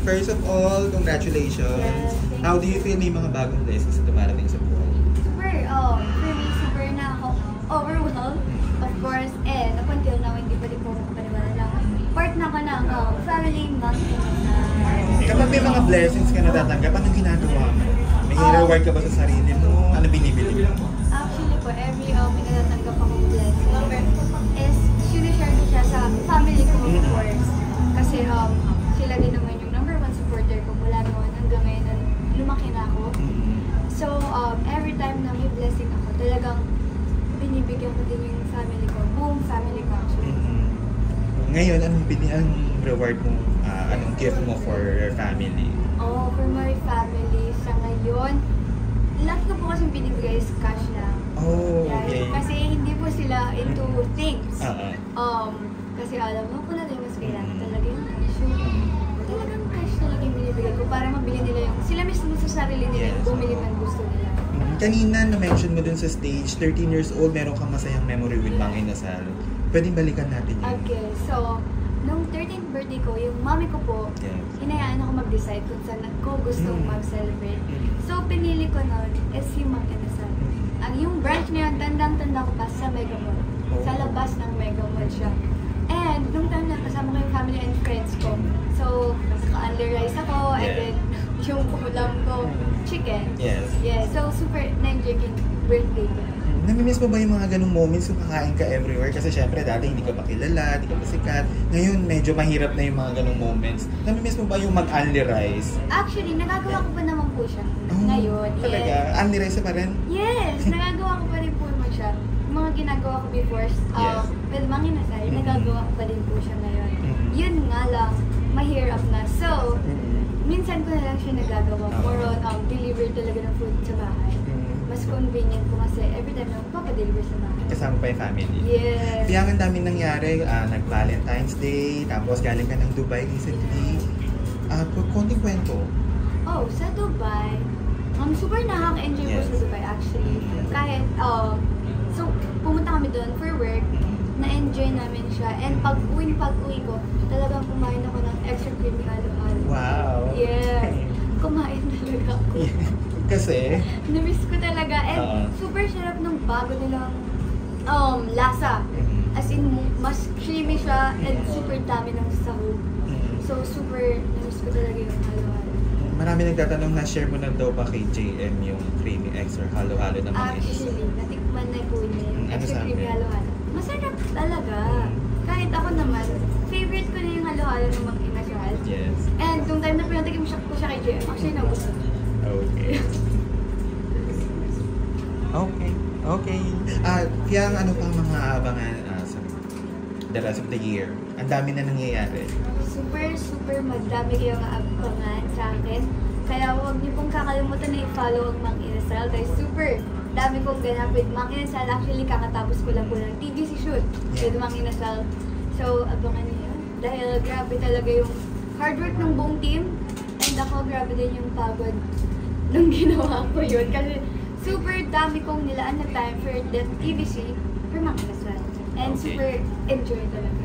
first of all, congratulations. Yes, How do you feel may mga bagong blessings na dumarating sa buhay? Super, for me, super na ako overwhelmed, of course, and up until now, hindi pa rin po ako makapaniwala lang. Part na ko ng family monthly na. Kapag may mga blessings ka natatanggap, anong ginagawa mo? May reward ka ba sa sarili mo? Ano binibili mo? Actually po, every pinatatanggap akong blessing is sinishare ko siya sa family ko, of course. Kasi sila din naman yung number one supporter ko mula noon hanggang ngayon na lumaki na ako. So, every time na may blessing ako, talagang binibigyan ko din yung family ko, buong family ko actually. Ngayon, ang reward mo, anong gift mo for your family? For my family, sa ngayon, lahat ko po kasing binibigay is cash lang. Okay. Kasi hindi po sila into things. Kasi alam mo po na rin mas kailangan talaga yung cash. Talagang cash talaga yung binibigay ko para mabili nila yung, sila mismo sa sarili nila yung bumili man gusto nila. Kanina na-mention mo dun sa stage, 13 years old, meron kang masayang memory with Mang Inasal. Pwedeng balikan natin yun. Okay, so, nung 13th birthday ko, yung mami ko po, hinayaan ako mag-decide kung saan ko gustong mag-celebrate. So, pinili ko nun is yung Mang Inasal. Yung branch na yun, tandang-tanda ko pa sa Mega Mall. Sa labas ng Mega Mall siya. And, nung time na kasama ko yung family and friends ko. So, naka-under rice ako, and then yung ulam ko, chicken. Yes. Yeah, so super na-enjoy yung birthday ko. Namimiss mo ba yung mga ganung moments kung kakain ka everywhere? Kasi syempre dati hindi ka pa kilala, hindi ka pa sikat. Ngayon medyo mahirap na yung mga ganung moments. Namimiss mo ba yung mag-only rice? Actually, nagagawa ko pa naman po siya ngayon. Talaga? Yes. Only rice pa rin? Yes, nagagawa ko pa rin po naman siya. Yung mga ginagawa ko before, with Mang Inasal, nagagawa ko pa din po siya ngayon. Yun nga lang, mahirap na. So, minsan ko na lang siya nagagawa. More on deliver talaga ng food sa bahay. Mas convenient po kasi every time na magpapadeliver sa bahay. Kasama pa yung family? Yes. Kaya ang dami nangyari, nag-Valentine's Day, tapos galing ka ng Dubai recently. Konting kwento. Sa Dubai, super nakaka-enjoy po sa Dubai actually. Kahit, so pumunta kami doon for work, na-enjoy namin siya. And pag-uwi ko, talagang kumain ako ng extra creamy halo-halo. Wow! Yeah. Kumain talaga ako. Kasi? Na-miss ko talaga. And super sarap ng bago nilang lasa. As in, mas creamy siya and super dami ng sahog. So super na-miss ko talaga yung halo-halo. Marami nagtatanong na share mo na daw ba kay JM yung creamy extra halo-halo na Mang Inasal? Actually, natikman na po niya yung Ano extra sabi? creamy halo-halo. Masarap talaga. Kahit ako naman, favorite ko na yung halo-halo ng Mang Inasal. Yes. And nung time na pinatikim ko siya kay JM, actually nagustuhan ko. Okay. Okay. Kaya ano pa mga abangan sa the rest of the year? Ang dami na nangyayari. Super madami kayong abangan sa akin. Kaya huwag niyo pong kakalimutan na i-follow ang Mang Inasal. Dahil super dami kong ganap with Mang Inasal. Actually, kakatapos ko lang po ng TVC shoot with Mang Inasal. So, abangan niyo. Dahil grabe talaga yung hard work ng buong team. And ako, grabe din yung pagod nung ginawa ko yun. Kasi super dami kong nilaan na time for the TVC for Mang Inasal. And super enjoy talaga.